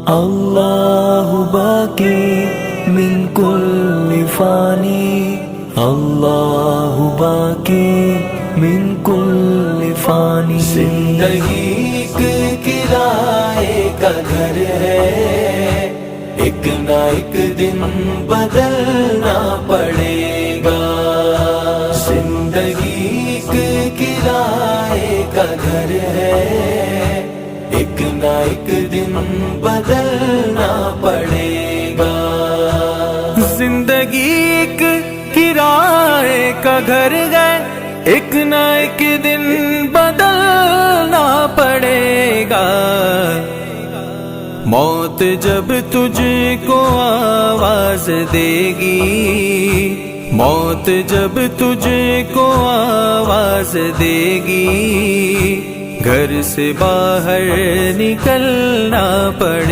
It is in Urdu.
اللہ باقی من کل فانی، اللہ باقی من کل فانی۔ زندگی ایک کرائے کا گھر ہے، ایک نہ ایک دن بدلنا پڑے گا۔ زندگی ایک کرائے کا گھر ہے، ایک نہ ایک دن بدلنا پڑے گا۔ زندگی ایک کرائے کا گھر ہے، ایک نہ ایک دن بدلنا پڑے گا۔ موت جب تجھ کو آواز دے گی، موت جب تجھ کو آواز دے گی، گھر سے باہر نکلنا پڑے